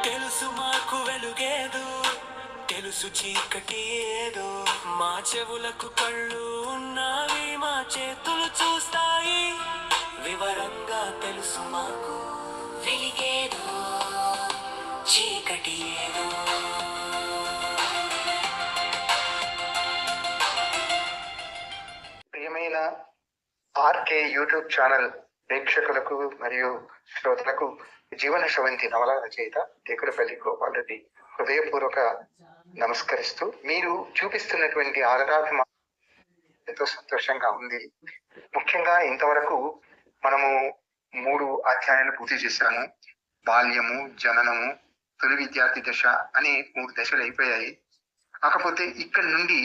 తెలుసు మాకు వెలుగేదో, తెలుసు చీకటి ఏదో. మా చెవులకు కళ్ళు ఉన్నవి, మా చేతులు చూస్తాయి. వివరంగా తెలుసు మాకు వెలిగేదో, చీకటి ఏదో. ప్రియమైన ఆర్కే యూట్యూబ్ ఛానల్ ప్రేక్షకులకు మరియు శ్రోతలకు జీవన శ్రవంతి నవల రచయిత టేకులపల్లి గోపాల్ రెడ్డి హృదయపూర్వక నమస్కరిస్తూ, మీరు చూపిస్తున్నటువంటి ఆదరాభిమానం ఎంతో సంతోషంగా ఉంది. ముఖ్యంగా ఇంతవరకు మనము 3 అధ్యాయాలు పూర్తి చేశాము. బాల్యము, జననము, తొలి విద్యార్థి దశ అనే 3 దశలు అయిపోయాయి. కాకపోతే ఇక్కడ నుండి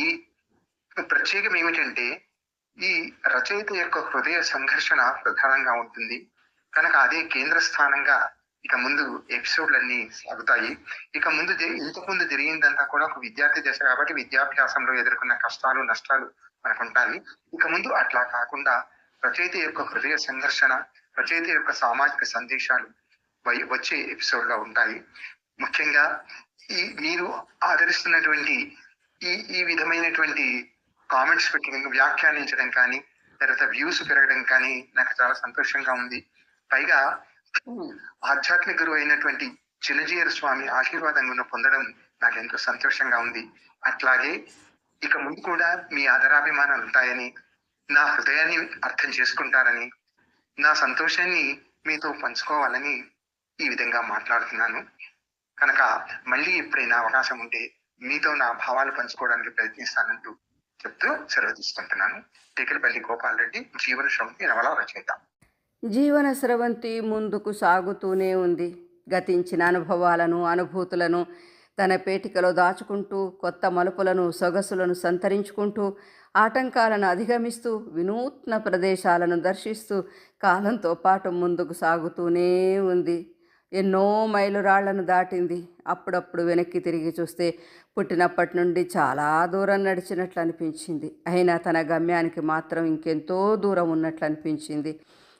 ప్రత్యేకం ఏమిటంటే, ఈ రచయిత యొక్క హృదయ సంఘర్షణ ప్రధానంగా ఉంటుంది కనుక అదే కేంద్ర స్థానంగా ఇక ముందు ఎపిసోడ్లన్నీ సాగుతాయి. ఇక ముందు ఇంతకుముందు జరిగిందంతా కూడా ఒక విద్యార్థి దశ కాబట్టి విద్యాభ్యాసంలో ఎదుర్కొన్న కష్టాలు నష్టాలు మనకు ఉంటాయి. ఇక ముందు అట్లా కాకుండా రచయిత యొక్క హృదయ సంఘర్షణ, రచయిత యొక్క సామాజిక సందేశాలు వచ్చే ఎపిసోడ్ లో ఉంటాయి. ముఖ్యంగా మీరు ఆదరిస్తున్నటువంటి ఈ విధమైనటువంటి కామెంట్స్ పెట్టడం, వ్యాఖ్యానించడం కానీ, తర్వాత వ్యూస్ పెరగడం కానీ నాకు చాలా సంతోషంగా ఉంది. పైగా ఆధ్యాత్మిక గురువు అయినటువంటి చిన్నజీయర్ స్వామి ఆశీర్వాదం పొందడం నాకు ఎంతో సంతోషంగా ఉంది. అట్లాగే ఇక ముందు కూడా మీ ఆదరాభిమానాలు ఉంటాయని, నా హృదయాన్ని అర్థం చేసుకుంటారని, నా సంతోషాన్ని మీతో పంచుకోవాలని ఈ విధంగా మాట్లాడుతున్నాను. కనుక మళ్ళీ ఎప్పుడైనా అవకాశం ఉంటే మీతో నా భావాలు పంచుకోవడానికి ప్రయత్నిస్తానంటూ చెప్తూ సెలవు తీసుకుంటున్నాను. టేకులపల్లి గోపాల్ రెడ్డి, జీవన శ్రవంతి నవల రచయిత. జీవన స్రవంతి ముందుకు సాగుతూనే ఉంది. గతించిన అనుభవాలను, అనుభూతులను తన పేటికలో దాచుకుంటూ, కొత్త మలుపులను, సొగసులను సంతరించుకుంటూ, ఆటంకాలను అధిగమిస్తూ, వినూత్న ప్రదేశాలను దర్శిస్తూ కాలంతో పాటు ముందుకు సాగుతూనే ఉంది. ఎన్నో మైలురాళ్లను దాటింది. అప్పుడప్పుడు వెనక్కి తిరిగి చూస్తే పుట్టినప్పటి నుండి చాలా దూరం నడిచినట్లు అనిపించింది. అయినా తన గమ్యానికి మాత్రం ఇంకెంతో దూరం ఉన్నట్లు అనిపించింది.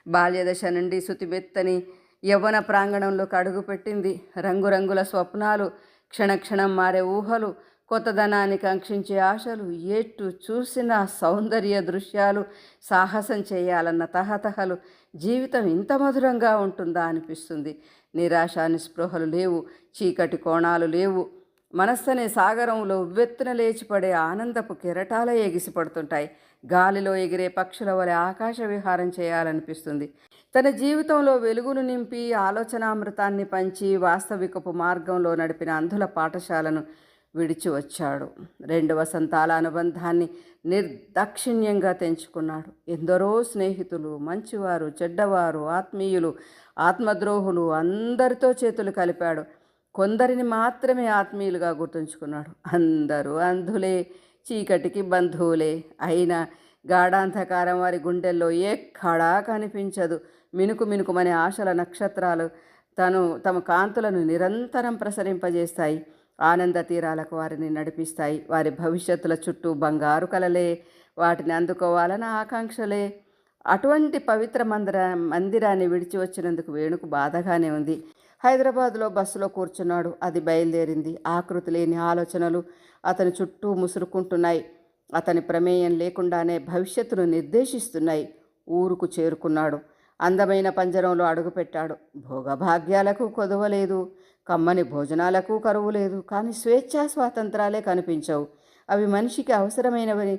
బాల్యదశ నుండి శుతిమెత్తని యవ్వన ప్రాంగణంలోకి అడుగుపెట్టింది. రంగురంగుల స్వప్నాలు, క్షణక్షణం మారే ఊహలు, కొత్తదనాన్ని కాంక్షించే ఆశలు, ఎటు చూసిన సౌందర్య దృశ్యాలు, సాహసం చేయాలన్న తహతహలు. జీవితం ఇంత మధురంగా ఉంటుందా అనిపిస్తుంది. నిరాశ నిస్పృహలు లేవు, చీకటి కోణాలు లేవు. మనస్సనే సాగరంలో ఉవ్వెత్తున లేచిపడే ఆనందపు కెరటాల ఎగిసిపడుతుంటాయి. గాలిలో ఎగిరే పక్షుల వలె ఆకాశ విహారం చేయాలనిపిస్తుంది. తన జీవితంలో వెలుగును నింపి ఆలోచనామృతాన్ని పంచి వాస్తవికపు మార్గంలో నడిపిన అంధుల పాఠశాలను విడిచి వచ్చాడు. 2 వసంతాల అనుబంధాన్ని నిర్దాక్షిణ్యంగా తెంచుకున్నాడు. ఎందరో స్నేహితులు, మంచివారు, చెడ్డవారు, ఆత్మీయులు, ఆత్మద్రోహులు అందరితో చేతులు కలిపాడు. కొందరిని మాత్రమే ఆత్మీయులుగా గుర్తుంచుకున్నాడు. అందరూ అంధులే, చీకటికి బంధువులే. అయినా గాఢాంధకారం వారి గుండెల్లో ఎక్కడా కనిపించదు. మినుకు మినుకుమనే ఆశల నక్షత్రాలు తమ కాంతులను నిరంతరం ప్రసరింపజేస్తాయి. ఆనంద తీరాలకు వారిని నడిపిస్తాయి. వారి భవిష్యత్తుల చుట్టూ బంగారు కలలే, వాటిని అందుకోవాలన్న ఆకాంక్షలే. అటువంటి పవిత్ర మందిరాన్ని విడిచి వచ్చినందుకు వేణుకు బాధగానే ఉంది. హైదరాబాద్లో బస్సులో కూర్చున్నాడు. అది బయలుదేరింది. ఆకృతి లేని ఆలోచనలు అతని చుట్టూ ముసురుకుంటున్నాయి. అతని ప్రమేయం లేకుండానే భవిష్యత్తును నిర్దేశిస్తున్నాయి. ఊరుకు చేరుకున్నాడు. అందమైన పంజరంలో అడుగుపెట్టాడు. భోగభాగ్యాలకు కొదవలేదు, కమ్మని భోజనాలకు కరువు లేదు. కానీ స్వేచ్ఛా స్వాతంత్రాలే కనిపించవు. అవి మనిషికి అవసరమైనవని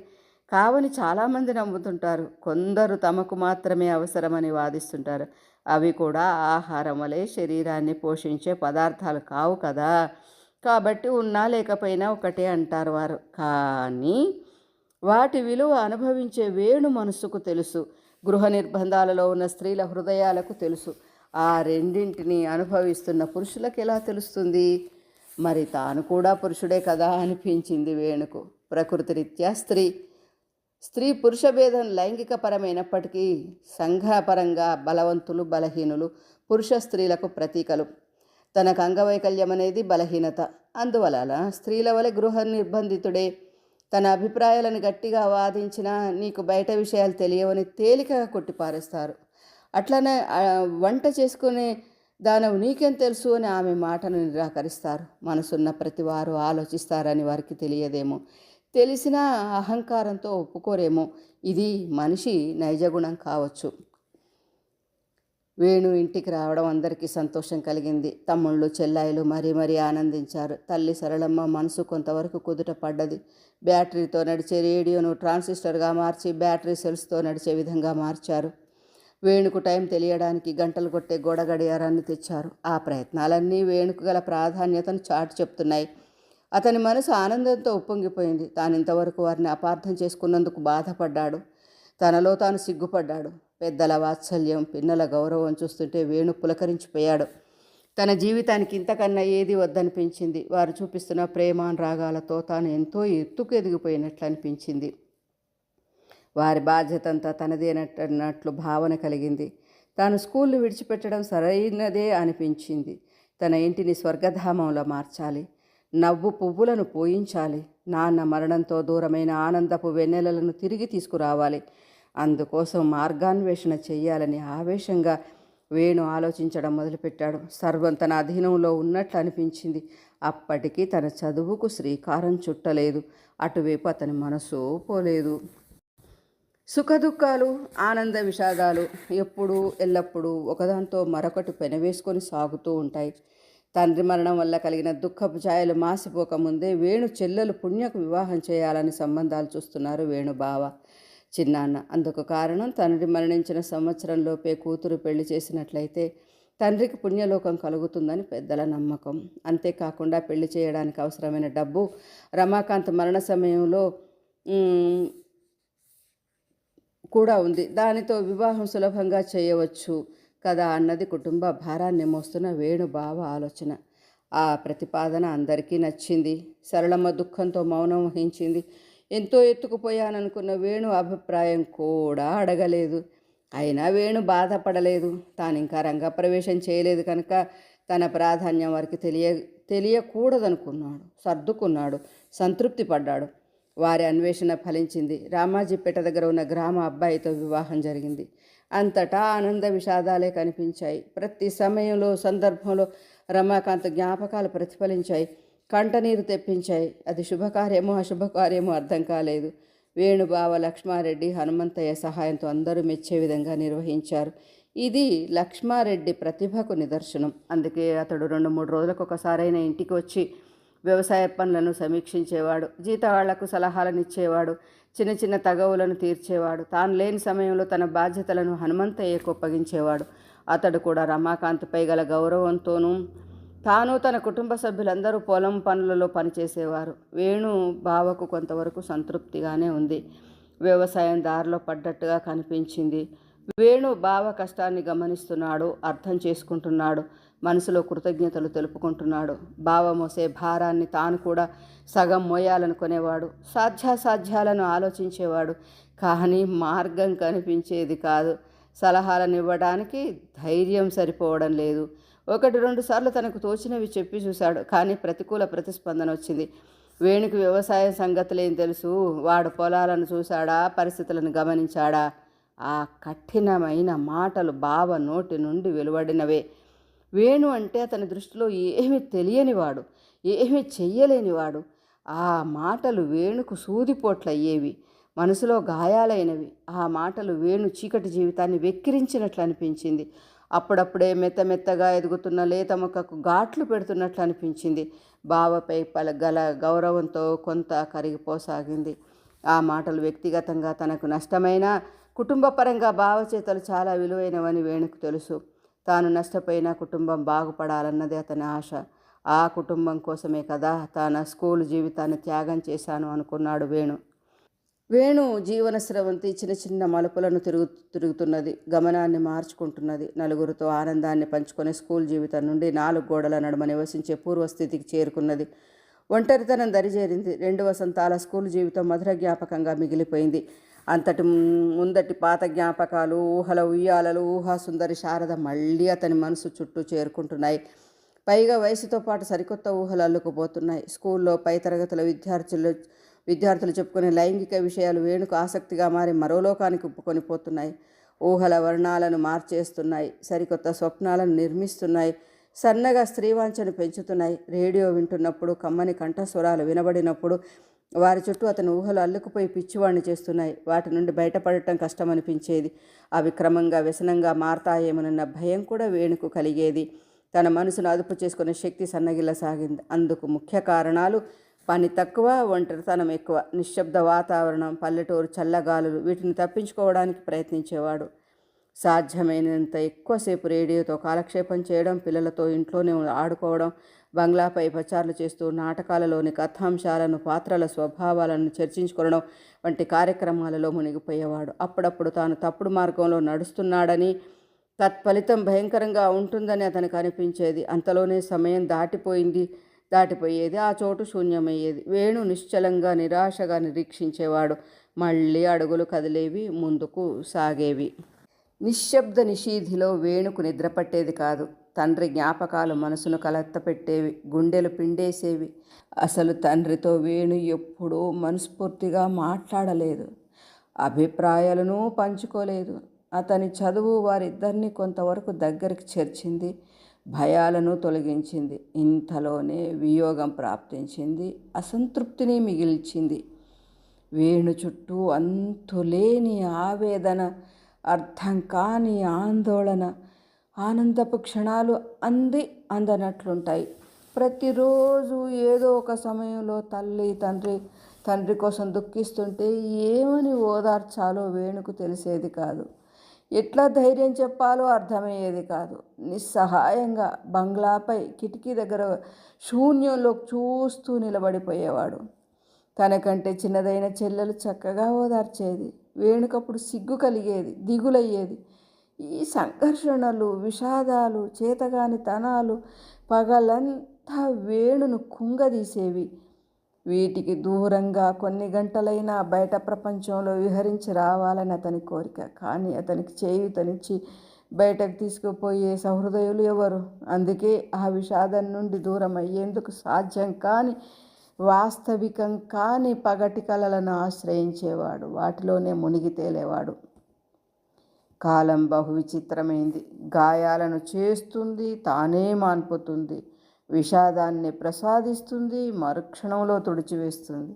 కావని చాలామంది నమ్ముతుంటారు. కొందరు తమకు మాత్రమే అవసరమని వాదిస్తుంటారు. అవి కూడా ఆహారం వలె శరీరాన్ని పోషించే పదార్థాలు కావు కదా. కాబట్టి ఉన్నా లేకపోయినా ఒకటే అంటారు వారు. కానీ వాటి విలువ అనుభవించే వేణు మనసుకు తెలుసు. గృహ నిర్బంధాలలో ఉన్న స్త్రీల హృదయాలకు తెలుసు. ఆ రెండింటిని అనుభవిస్తున్న పురుషులకు ఎలా తెలుస్తుంది? మరి తాను కూడా పురుషుడే కదా అనిపించింది వేణుకు. ప్రకృతి రీత్యా స్త్రీ పురుష భేదం లైంగికపరమైనప్పటికీ సంఘపరంగా బలవంతులు, బలహీనులు పురుష స్త్రీలకు ప్రతీకలు. తనకు అంగవైకల్యం అనేది బలహీనత. అందువలన స్త్రీల వలె గృహ నిర్బంధితుడే. తన అభిప్రాయాలను గట్టిగా వాదించినా నీకు బయట విషయాలు తెలియవని తేలికగా కొట్టిపారేస్తారు. అట్లనే వంట చేసుకునే దానవు నీకేం తెలుసు అని ఆమె మాటను నిరాకరిస్తారు. మనసున్న ప్రతివారు ఆలోచిస్తారని వారికి తెలియదేమో, తెలిసినా అహంకారంతో ఒప్పుకోరేమో. ఇది మనిషి నైజగుణం కావచ్చు. వేణు ఇంటికి రావడం అందరికీ సంతోషం కలిగింది. తమ్ముళ్ళు చెల్లాయిలు మరీ మరీ ఆనందించారు. తల్లి సరళమ్మ మనసు కొంతవరకు కుదుట పడ్డది. బ్యాటరీతో నడిచే రేడియోను ట్రాన్సిస్టర్గా మార్చి బ్యాటరీ సెల్స్తో నడిచే విధంగా మార్చారు. వేణుకు టైం తెలియడానికి గంటలు కొట్టే గోడ గడియారాన్ని తెచ్చారు. ఆ ప్రయత్నాలన్నీ వేణుకు గల ప్రాధాన్యతను చాటి చెప్తున్నాయి. అతని మనసు ఆనందంతో ఉప్పొంగిపోయింది. తాను ఇంతవరకు వారిని అపార్థం చేసుకున్నందుకు బాధపడ్డాడు. తనలో తాను సిగ్గుపడ్డాడు. పెద్దల వాత్సల్యం, పిన్నల గౌరవం చూస్తుంటే వేణు పులకరించిపోయాడు. తన జీవితానికి ఇంతకన్నా ఏది వద్దనిపించింది. వారు చూపిస్తున్న ప్రేమానురాగాలతో తాను ఎంతో ఎత్తుకు ఎదిగిపోయినట్లు అనిపించింది. వారి బాధ్యత అంతా తనదేనట్టున్నట్లు భావన కలిగింది. తాను స్కూల్ను విడిచిపెట్టడం సరైనదే అనిపించింది. తన ఇంటిని స్వర్గధామంలో మార్చాలి. నవ్వు పువ్వులను పోయించాలి. నాన్న మరణంతో దూరమైన ఆనందపు వెన్నెలలను తిరిగి తీసుకురావాలి. అందుకోసం మార్గాన్వేషణ చెయ్యాలని ఆవేశంగా వేణు ఆలోచించడం మొదలుపెట్టాడు. సర్వం తన అధీనంలో ఉన్నట్లు అనిపించింది. అప్పటికీ తన చదువుకు శ్రీకారం చుట్టలేదు. అటువైపు అతని మనసు పోలేదు. సుఖదుఖాలు, ఆనంద విషాదాలు ఎప్పుడూ ఎల్లప్పుడూ ఒకదాంతో మరొకటి పెనవేసుకొని సాగుతూ ఉంటాయి. తండ్రి మరణం వల్ల కలిగిన దుఃఖపు ఛాయలు మాసిపోకముందే వేణు చెల్లెలు పుణ్యకు వివాహం చేయాలని సంబంధాలు చూస్తున్నారు వేణు బావ, చిన్నాన్న. అందుకు కారణం తండ్రి మరణించిన సంవత్సరంలోపే కూతురు పెళ్లి చేసినట్లయితే తండ్రికి పుణ్యలోకం కలుగుతుందని పెద్దల నమ్మకం. అంతేకాకుండా పెళ్లి చేయడానికి అవసరమైన డబ్బు రమాకాంత్ మరణ సమయంలో కూడా ఉంది. దానితో వివాహం సులభంగా చేయవచ్చు కదా అన్నది కుటుంబ భారాన్ని మోస్తున్న వేణు బావ ఆలోచన. ఆ ప్రతిపాదన అందరికీ నచ్చింది. సరళమ్మ దుఃఖంతో మౌనం వహించింది. ఎంతో ఎత్తుకుపోయాననుకున్న వేణు అభిప్రాయం కూడా అడగలేదు. అయినా వేణు బాధపడలేదు. తాను ఇంకా రంగప్రవేశం చేయలేదు కనుక తన ప్రాధాన్యం వారికి తెలియకూడదనుకున్నాడు. సర్దుకున్నాడు, సంతృప్తి పడ్డాడు. వారి అన్వేషణ ఫలించింది. రామాజీపేట దగ్గర ఉన్న గ్రామ అబ్బాయితో వివాహం జరిగింది. అంతటా ఆనంద విషాదాలే కనిపించాయి. ప్రతి సమయంలో, సందర్భంలో రమాకాంత్ జ్ఞాపకాలు ప్రతిఫలించాయి, కంటనీరు తెప్పించాయి. అది శుభకార్యమో అశుభకార్యమో అర్థం కాలేదు. వేణుబావ, లక్ష్మారెడ్డి, హనుమంతయ్య సహాయంతో అందరూ మెచ్చే విధంగా నిర్వహించారు. ఇది లక్ష్మారెడ్డి ప్రతిభకు నిదర్శనం. అందుకే అతడు 2-3 రోజులకు ఒకసారైనా ఇంటికి వచ్చి వ్యవసాయ పనులను సమీక్షించేవాడు. జీతగాళ్లకు సలహాలను ఇచ్చేవాడు. చిన్న చిన్న తగవులను తీర్చేవాడు. తాను లేని సమయంలో తన బాధ్యతలను హనుమంతయ్యకు ఒప్పగించేవాడు. అతడు కూడా రమాకాంత్పై గల గౌరవంతోనూ తాను తన కుటుంబ సభ్యులందరూ పొలం పనులలో పనిచేసేవారు. వేణు బావకు కొంతవరకు సంతృప్తిగానే ఉంది. వ్యవసాయం దారిలో పడ్డట్టుగా కనిపించింది. వేణు బావ కష్టాన్ని గమనిస్తున్నాడు, అర్థం చేసుకుంటున్నాడు, మనసులో కృతజ్ఞతలు తెలుపుకుంటున్నాడు. బావ మోసే భారాన్ని తాను కూడా సగం మోయాలనుకునేవాడు. సాధ్యాసాధ్యాలను ఆలోచించేవాడు. కానీ మార్గం కనిపించేది కాదు. సలహాలను ఇవ్వడానికి ధైర్యం సరిపోవడం లేదు. 1-2 సార్లు తనకు తోచినవి చెప్పి చూశాడు. కానీ ప్రతికూల ప్రతిస్పందన వచ్చింది. వేణుకి వ్యవసాయం సంగతులేం తెలుసు? వాడు పొలాలను చూశాడా? పరిస్థితులను గమనించాడా? ఆ కఠినమైన మాటలు బావ నోటి నుండి వెలువడినవే. వేణు అంటే అతని దృష్టిలో ఏమీ తెలియనివాడు, ఏమీ చెయ్యలేనివాడు. ఆ మాటలు వేణుకు సూదిపోట్లయ్యేవి, మనసులో గాయాలైనవి. ఆ మాటలు వేణు చీకటి జీవితాన్ని వెక్కిరించినట్లు అనిపించింది. అప్పుడప్పుడే మెత్తమెత్తగా ఎదుగుతున్న లేత మొక్కకు ఘాట్లు పెడుతున్నట్లు అనిపించింది. బావపై గల గౌరవంతో కొంత కరిగిపోసాగింది. ఆ మాటలు వ్యక్తిగతంగా తనకు నష్టమైనా కుటుంబపరంగా బావచేతలు చాలా విలువైనవని వేణుకు తెలుసు. తాను నష్టపోయిన కుటుంబం బాగుపడాలన్నది అతని ఆశ. ఆ కుటుంబం కోసమే కదా తన స్కూలు జీవితాన్ని త్యాగం చేశాను అనుకున్నాడు వేణు. వేణు జీవన స్రవంతి చిన్న చిన్న మలుపులను తిరుగుతున్నది. గమనాన్ని మార్చుకుంటున్నది. నలుగురితో ఆనందాన్ని పంచుకునే స్కూల్ జీవితం నుండి 4 గోడల నడుమ నివసించే పూర్వస్థితికి చేరుకున్నది. ఒంటరితనం దరిచేరింది. 2 వసంతాల స్కూల్ జీవితం మధుర జ్ఞాపకంగా మిగిలిపోయింది. అంతటి ముందటి పాత జ్ఞాపకాలు, ఊహల ఉయ్యాలలు, ఊహాసుందరి శారద మళ్ళీ అతని మనసు చుట్టూ చేరుకుంటున్నాయి. పైగా వయసుతో పాటు సరికొత్త ఊహలు అల్లుకుపోతున్నాయి. స్కూల్లో పై తరగతుల విద్యార్థులు చెప్పుకునే లైంగిక విషయాలు వేణుకు ఆసక్తిగా మారి మరో లోకానికి ఉప్పుకొని పోతున్నాయి. ఊహల వర్ణాలను మార్చేస్తున్నాయి, సరికొత్త స్వప్నాలను నిర్మిస్తున్నాయి, సన్నగా స్త్రీవాంఛను పెంచుతున్నాయి. రేడియో వింటున్నప్పుడు, కమ్మని కంఠస్వరాలు వినబడినప్పుడు వారి చుట్టూ అతని ఊహలు అల్లుకుపోయి పిచ్చివాణ్ణి చేస్తున్నాయి. వాటి నుండి బయటపడటం కష్టమనిపించేది. అవి క్రమంగా వ్యసనంగా మారతాయేమోనన్న భయం కూడా వేణుకు కలిగేది. తన మనసును అదుపు చేసుకునే శక్తి సన్నగిల్లసాగింది. అందుకు ముఖ్య కారణాలు పని తక్కువ, ఒంటరితనం ఎక్కువ, నిశ్శబ్ద వాతావరణం, పల్లెటూరు చల్లగాలులు. వీటిని తప్పించుకోవడానికి ప్రయత్నించేవాడు. సాధ్యమైనంత ఎక్కువసేపు రేడియోతో కాలక్షేపం చేయడం, పిల్లలతో ఇంట్లోనే ఆడుకోవడం, బంగ్లాపై పచార్లు చేస్తూ నాటకాలలోని కథాంశాలను, పాత్రల స్వభావాలను చర్చించుకోవడం వంటి కార్యక్రమాలలో మునిగిపోయేవాడు. అప్పుడప్పుడు తాను తప్పుడు మార్గంలో నడుస్తున్నాడని, తత్ఫలితం భయంకరంగా ఉంటుందని అతనికి అనిపించేది. అంతలోనే సమయం దాటిపోయేది. ఆ చోటు శూన్యమయ్యేది. వేణు నిశ్చలంగా, నిరాశగా నిరీక్షించేవాడు. మళ్ళీ అడుగులు కదిలేవి, ముందుకు సాగేవి. నిశ్శబ్ద నిషీధిలో వేణుకు నిద్రపట్టేది కాదు. తండ్రి జ్ఞాపకాలు మనసును కలత్తపెట్టేవి, గుండెలు పిండేసేవి. అసలు తండ్రితో వేణు ఎప్పుడూ మనస్ఫూర్తిగా మాట్లాడలేదు, అభిప్రాయాలను పంచుకోలేదు. అతని చదువు వారిద్దరినీ కొంతవరకు దగ్గరికి చేర్చింది, భయాలను తొలగించింది. ఇంతలోనే వియోగం ప్రాప్తించింది, అసంతృప్తిని మిగిల్చింది. వేణు చుట్టూ అంతులేని ఆవేదన, అర్థం కాని ఆందోళన. ఆనందపు క్షణాలు అందనట్లుంటాయి. ప్రతిరోజు ఏదో ఒక సమయంలో తండ్రి కోసం దుఃఖిస్తుంటే ఏమని ఓదార్చాలో వేణుకు తెలిసేది కాదు. ఎట్లా ధైర్యం చెప్పాలో అర్థమయ్యేది కాదు. నిస్సహాయంగా బంగ్లాపై కిటికీ దగ్గర శూన్యంలో చూస్తూ నిలబడిపోయేవాడు. తనకంటే చిన్నదైన చెల్లెలు చక్కగా ఓదార్చేది. వేణుకప్పుడు సిగ్గు కలిగేది, దిగులయ్యేది. ఈ సంఘర్షణలు, విషాదాలు, చేతగాని తనాలు పగలంతా వేణును కుంగదీసేవి. వీటికి దూరంగా కొన్ని గంటలైనా బయట ప్రపంచంలో విహరించి రావాలని అతని కోరిక. కానీ అతనికి చేయూతనిచ్చి బయటకు తీసుకుపోయే సహృదయులు ఎవరు? అందుకే ఆ విషాదం నుండి దూరం అయ్యేందుకు సాధ్యం కాని, వాస్తవికం కాని పగటి కలలను ఆశ్రయించేవాడు. వాటిలోనే మునిగి తేలేవాడు. కాలం బహు విచిత్రమైంది. గాయాలను చేస్తుంది, తానే మాన్పుతుంది. విషాదాన్ని ప్రసాదిస్తుంది, మరుక్షణంలో తుడిచివేస్తుంది.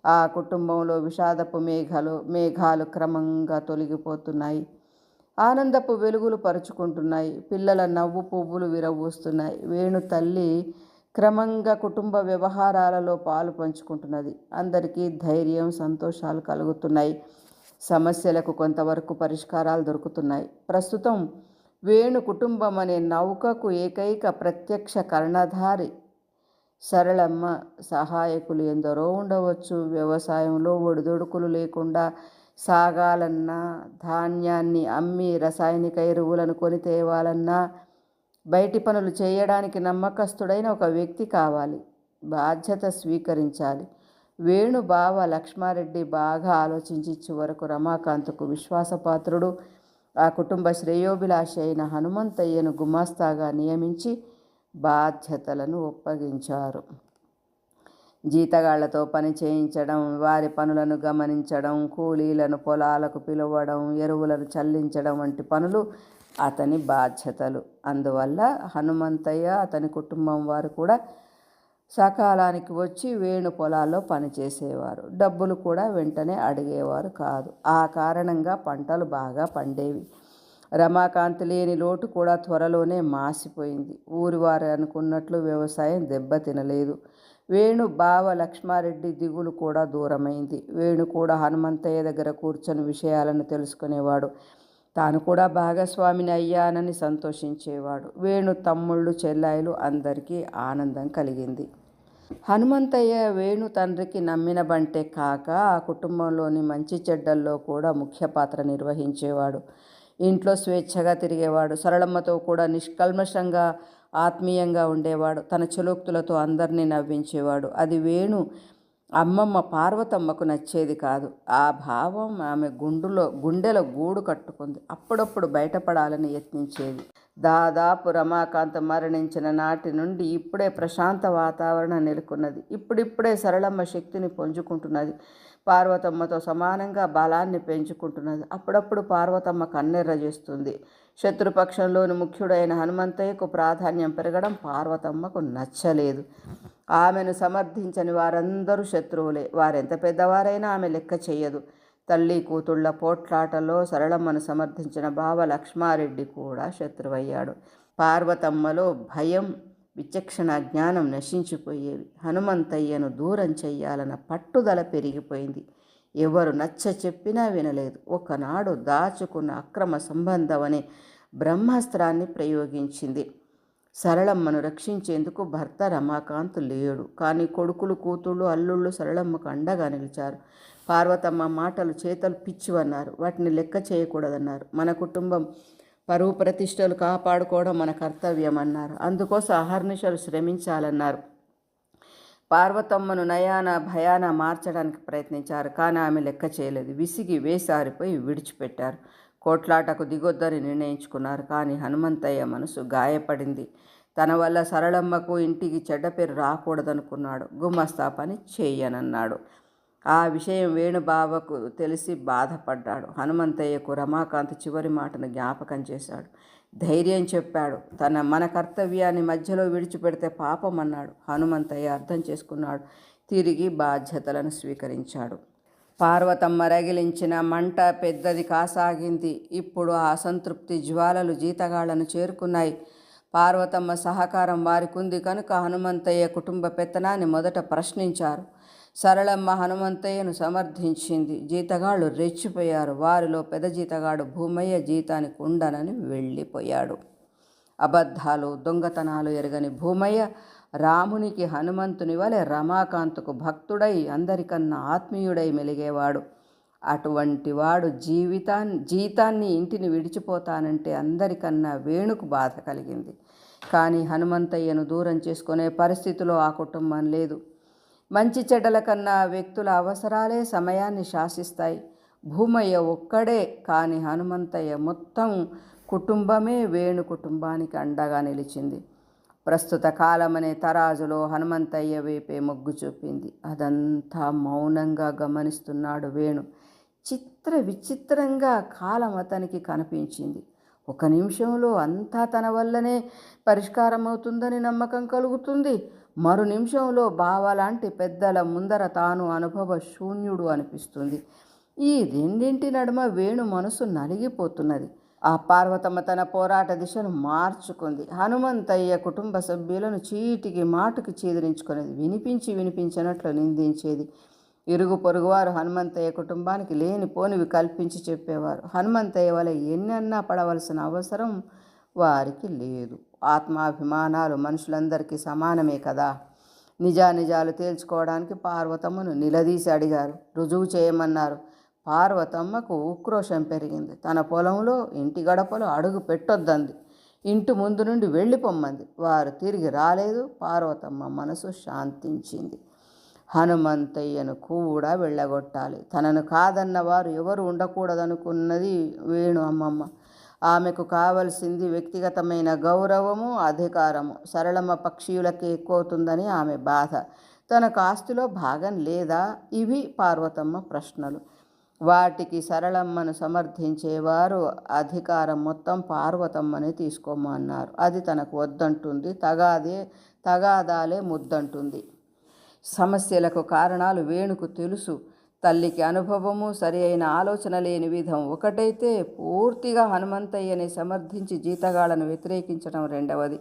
ఆ కుటుంబంలో విషాదపు మేఘాలు క్రమంగా తొలగిపోతున్నాయి. ఆనందపు వెలుగులు పరుచుకుంటున్నాయి. పిల్లల నవ్వు పువ్వులు విరవూస్తున్నాయి. వేణు తల్లి క్రమంగా కుటుంబ వ్యవహారాలలో పాలు పంచుకుంటున్నది. అందరికీ ధైర్యం, సంతోషాలు కలుగుతున్నాయి. సమస్యలకు కొంతవరకు పరిష్కారాలు దొరుకుతున్నాయి. ప్రస్తుతం వేణు కుటుంబం అనే నౌకకు ఏకైక ప్రత్యక్ష కర్ణధారి సరళమ్మ. సహాయకులు ఎందరో ఉండవచ్చు. వ్యవసాయంలో ఒడిదొడుకులు లేకుండా సాగాలన్నా, ధాన్యాన్ని అమ్మి రసాయనిక ఎరువులను కొని తేవాలన్నా, బయటి పనులు చేయడానికి నమ్మకస్తుడైన ఒక వ్యక్తి కావాలి. బాధ్యత స్వీకరించాలి. వేణు బావ లక్ష్మారెడ్డి బాగా ఆలోచించి చివరకు రమాకాంత్కు విశ్వాసపాత్రుడు, ఆ కుటుంబ శ్రేయోభిలాషి అయిన హనుమంతయ్యను గుమాస్తాగా నియమించి బాధ్యతలను ఒప్పగించారు. జీతగాళ్లతో పని చేయించడం, వారి పనులను గమనించడం, కూలీలను పొలాలకు పిలవడం, ఎరువులను చల్లించడం వంటి పనులు అతని బాధ్యతలు. అందువల్ల హనుమంతయ్య, అతని కుటుంబం వారు కూడా సకాలానికి వచ్చి వేణు పొలాల్లో పనిచేసేవారు. డబ్బులు కూడా వెంటనే అడిగేవారు కాదు. ఆ కారణంగా పంటలు బాగా పండేవి. రమాకాంత్ లేని లోటు కూడా త్వరలోనే మాసిపోయింది. ఊరివారు అనుకున్నట్లు వ్యవసాయం దెబ్బతినలేదు. వేణు బావ లక్ష్మారెడ్డి దిగులు కూడా దూరమైంది. వేణు కూడా హనుమంతయ్య దగ్గర కూర్చొని విషయాలను తెలుసుకునేవాడు. తాను కూడా భాగస్వామిని అయ్యానని సంతోషించేవాడు. వేణు తమ్ముళ్ళు, చెల్లాయిలు అందరికీ ఆనందం కలిగింది. హనుమంతయ్య వేణు తండ్రికి నమ్మిన బంటే కాక ఆ కుటుంబంలోని మంచి చెడ్డల్లో కూడా ముఖ్య పాత్ర నిర్వహించేవాడు. ఇంట్లో స్వేచ్ఛగా తిరిగేవాడు. సరళమ్మతో కూడా నిష్కల్మషంగా, ఆత్మీయంగా ఉండేవాడు. తన చలోక్తులతో అందరినీ నవ్వించేవాడు. అది వేణు అమ్మమ్మ పార్వతమ్మకు నచ్చేది కాదు. ఆ భావం ఆమె గుండెలో గూడు కట్టుకుంది. అప్పుడప్పుడు బయటపడాలని యత్నించేది. దాదాపు రమాకాంత్ మరణించిన నాటి నుండి ఇప్పుడే ప్రశాంత వాతావరణం నెలకొన్నది. ఇప్పుడిప్పుడే సరళమ్మ శక్తిని పుంజుకుంటున్నది. పార్వతమ్మతో సమానంగా బలాన్ని పెంచుకుంటున్నది. అప్పుడప్పుడు పార్వతమ్మ కన్నెర్ర చేస్తుంది. శత్రుపక్షంలోని ముఖ్యుడైన హనుమంతయ్యకు ప్రాధాన్యం పెరగడం పార్వతమ్మకు నచ్చలేదు. ఆమెను సమర్థించని వారందరూ శత్రువులే. వారెంత పెద్దవారైనా ఆమె లెక్క చెయ్యదు. తల్లి కూతుళ్ల పోట్లాటలో సరళమ్మను సమర్థించిన బావ లక్ష్మారెడ్డి కూడా శత్రువయ్యాడు. పార్వతమ్మలో భయం, విచక్షణ జ్ఞానం నశించిపోయేవి. హనుమంతయ్యను దూరం చెయ్యాలన్న పట్టుదల పెరిగిపోయింది. ఎవరు నచ్చ చెప్పినా వినలేదు. ఒకనాడు దాచుకున్న అక్రమ సంబంధం అనే బ్రహ్మాస్త్రాన్ని ప్రయోగించింది. సరళమ్మను రక్షించేందుకు భర్త రమాకాంత్ లేడు. కానీ కొడుకులు, కూతుళ్ళు, అల్లుళ్ళు సరళమ్మకు అండగా నిలిచారు. పార్వతమ్మ మాటలు చేతలు పిచ్చివన్నారు. వాటిని లెక్క చేయకూడదన్నారు. మన కుటుంబం పరువు ప్రతిష్టలు కాపాడుకోవడం మన కర్తవ్యం అన్నారు. అందుకోసం అహర్నిశలు శ్రమించాలన్నారు. పార్వతమ్మను నయాన భయాన మార్చడానికి ప్రయత్నించారు. కానీ ఆమె లెక్క చేయలేదు. విసిగి వేసారిపోయి విడిచిపెట్టారు. కోట్లాటకు దిగొద్దని నిర్ణయించుకున్నారు. కానీ హనుమంతయ్య మనసు గాయపడింది. తన వల్ల సరళమ్మకు ఇంటికి చెడ్డ పేరు రాకూడదనుకున్నాడు. గుమస్తా పని చేయనన్నాడు. ఆ విషయం వేణుబావకు తెలిసి బాధపడ్డాడు. హనుమంతయ్యకు రమాకాంత్ చివరి మాటను జ్ఞాపకం చేశాడు. ధైర్యం చెప్పాడు. మన కర్తవ్యాన్ని మధ్యలో విడిచిపెడితే పాపం అన్నాడు. హనుమంతయ్య అర్థం చేసుకున్నాడు. తిరిగి బాధ్యతలను స్వీకరించాడు. పార్వతమ్మ రగిలించిన మంట పెద్దది కాసాగింది. ఇప్పుడు ఆ అసంతృప్తి జ్వాలలు జీతగాళ్లను చేరుకున్నాయి. పార్వతమ్మ సహకారం వారికుంది కనుక హనుమంతయ్య కుటుంబ పెత్తనాన్ని మొదట ప్రశ్నించారు. సరళమ్మ హనుమంతయ్యను సమర్థించింది. జీతగాళ్ళు రెచ్చిపోయారు. వారిలో పెద్ద జీతగాడు భూమయ్య జీతానికి ఉండనని వెళ్ళిపోయాడు. అబద్ధాలు, దొంగతనాలు ఎరగని భూమయ్య రామునికి హనుమంతుని వలె రమాకాంత్కు భక్తుడై అందరికన్నా ఆత్మీయుడై మెలిగేవాడు. అటువంటి వాడు జీతాన్ని ఇంటిని విడిచిపోతానంటే అందరికన్నా వేణుకు బాధ కలిగింది. కానీ హనుమంతయ్యను దూరం చేసుకునే పరిస్థితిలో ఆ కుటుంబం లేదు. మంచి చెడ్డల కన్నా వ్యక్తుల అవసరాలే సమయాన్ని శాసిస్తాయి. భూమయ్య ఒక్కడే, కానీ హనుమంతయ్య మొత్తం కుటుంబమే వేణు కుటుంబానికి అండగా నిలిచింది. ప్రస్తుత కాలమనే తరాజులో హనుమంతయ్య వైపే మొగ్గు చూపింది. అదంతా మౌనంగా గమనిస్తున్నాడు వేణు. విచిత్రంగా కాలం అతనికి కనిపించింది. ఒక నిమిషంలో అంతా తన వల్లనే పరిష్కారం అవుతుందని నమ్మకం కలుగుతుంది. మరు నిమిషంలో బావలాంటి పెద్దల ముందర తాను అనుభవ శూన్యుడు అనిపిస్తుంది. ఈ రెండింటి నడుమ వేణు మనసు నలిగిపోతున్నది. ఆ పార్వతమ్మ తన పోరాట దిశను మార్చుకుంది. హనుమంతయ్య కుటుంబ సభ్యులను చీటికి మాటుకి చీదరించుకునేది. వినిపించినట్లు నిందించేది. ఇరుగు పొరుగువారు హనుమంతయ్య కుటుంబానికి లేనిపోనివి కల్పించి చెప్పేవారు. హనుమంతయ్య వల్ల ఎన్నన్నా పడవలసిన అవసరం వారికి లేదు. ఆత్మాభిమానాలు మనుషులందరికీ సమానమే కదా. నిజానిజాలు తేల్చుకోవడానికి పార్వతమ్మను నిలదీసి అడిగారు. రుజువు చేయమన్నారు. పార్వతమ్మకు ఉక్రోషం పెరిగింది. తన పొలంలో ఇంటి గడపలో అడుగు పెట్టొద్దంది. ఇంటి ముందు నుండి వెళ్ళిపోమ్మంది. వారు తిరిగి రాలేదు. పార్వతమ్మ మనసు శాంతించింది. హనుమంతయ్యను కూడా వెళ్ళగొట్టాలి. తనను కాదన్న వారు ఎవరు ఉండకూడదనుకున్నది వేణు అమ్మమ్మ. ఆమెకు కావలసింది వ్యక్తిగతమైన గౌరవము, అధికారము. సరళమ్మ పక్షీయులకి ఎక్కువవుతుందని ఆమె బాధ. తనకు ఆస్తిలో భాగం లేదా? ఇవి పార్వతమ్మ ప్రశ్నలు. వాటికి సరళమ్మను సమర్థించేవారు అధికారం మొత్తం పార్వతమ్మనే తీసుకోమన్నారు. అది తనకు వద్దంటుంది. తగాదాలే ముద్దంటుంది. సమస్యలకు కారణాలు వేణుకు తెలుసు. తల్లికి అనుభవము, సరి అయిన ఆలోచన లేని విధం ఒకటైతే, పూర్తిగా హనుమంతయ్యని సమర్థించి జీతగాళ్లను వ్యతిరేకించడం రెండవది.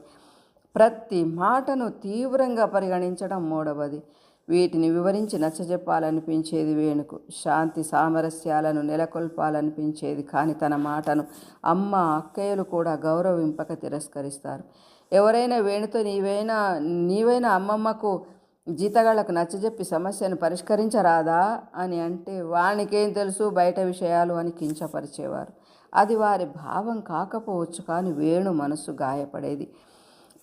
ప్రతి మాటను తీవ్రంగా పరిగణించడం మూడవది. వీటిని వివరించి నచ్చజెప్పాలనిపించేది వేణుకు. శాంతి సామరస్యాలను నెలకొల్పాలనిపించేది. కానీ తన మాటను అమ్మ, అక్కయ్యలు కూడా గౌరవింపక తిరస్కరిస్తారు. ఎవరైనా వేణుతో నీవైనా అమ్మమ్మకు జీతగాళ్లకు నచ్చజెప్పి సమస్యను పరిష్కరించరాదా అని అంటే, వానికేం తెలుసు బయట విషయాలు అని కించపరిచేవారు. అది వారి భావం కాకపోవచ్చు, కానీ వేణు మనసు గాయపడేది.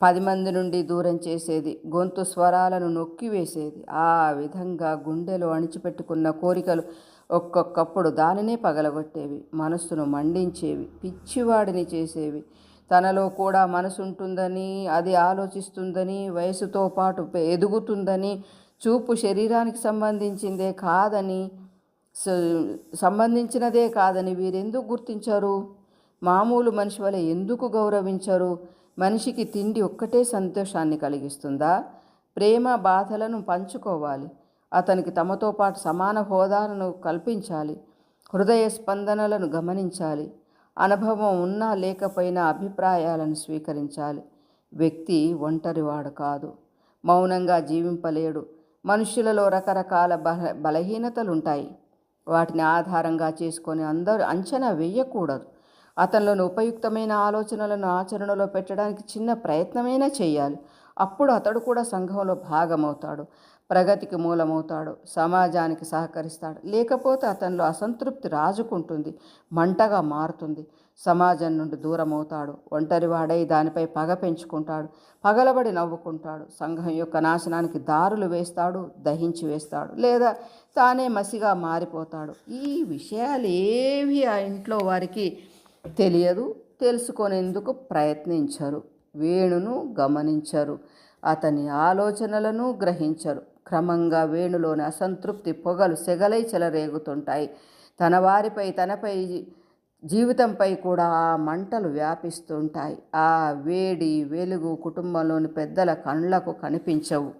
10 మంది నుండి దూరం చేసేది. గొంతు స్వరాలను నొక్కివేసేది. ఆ విధంగా గుండెలో అణిచిపెట్టుకున్న కోరికలు ఒక్కొక్కప్పుడు దానినే పగలగొట్టేవి. మనస్సును మండించేవి. పిచ్చివాడిని చేసేవి. తనలో కూడా మనసుంటుందని, అది ఆలోచిస్తుందని, వయసుతో పాటు ఎదుగుతుందని, చూపు శరీరానికి సంబంధించిందే కాదని, సంబంధించినదే కాదని వీరెందుకు గుర్తించారు? మామూలు మనిషి వలె ఎందుకు గౌరవించరు? మనిషికి తిండి ఒక్కటే సంతోషాన్ని కలిగిస్తుందా? ప్రేమ బాధలను పంచుకోవాలి. అతనికి తమతో పాటు సమాన హోదాలను కల్పించాలి. హృదయ స్పందనలను గమనించాలి. అనుభవం ఉన్నా లేకపోయినా అభిప్రాయాలను స్వీకరించాలి. వ్యక్తి ఒంటరివాడు కాదు, మౌనంగా జీవింపలేడు. మనుష్యులలో రకరకాల బలహీనతలుంటాయి. వాటిని ఆధారంగా చేసుకొని అందరూ అంచనా వేయకూడదు. అతనిలోని ఉపయుక్తమైన ఆలోచనలను ఆచరణలో పెట్టడానికి చిన్న ప్రయత్నమైనా చేయాలి. అప్పుడు అతడు కూడా సంఘంలో భాగమవుతాడు, ప్రగతికి మూలమవుతాడు, సమాజానికి సహకరిస్తాడు. లేకపోతే అతనిలో అసంతృప్తి రాజుకుంటుంది, మంటగా మారుతుంది. సమాజం నుండి దూరమవుతాడు, ఒంటరివాడై దానిపై పగ పెంచుకుంటాడు, పగలబడి నవ్వుకుంటాడు. సంఘం యొక్క నాశనానికి దారులు వేస్తాడు, దహించి వేస్తాడు, లేదా తానే మసిగా మారిపోతాడు. ఈ విషయాలు ఏవి ఆ ఇంట్లో వారికి తెలియదు, తెలుసుకొనేందుకు ప్రయత్నించరు. వేణును గమనించరు, అతని ఆలోచనలను గ్రహించరు. క్రమంగా వేణులోని అసంతృప్తి పొగలు సెగలై చెలరేగుతుంటాయి. తన వారిపై, తనపై, జీవితంపై కూడా ఆ మంటలు వ్యాపిస్తుంటాయి. ఆ వేడి వెలుగు కుటుంబంలోని పెద్దల కళ్ళకు కనిపించవు.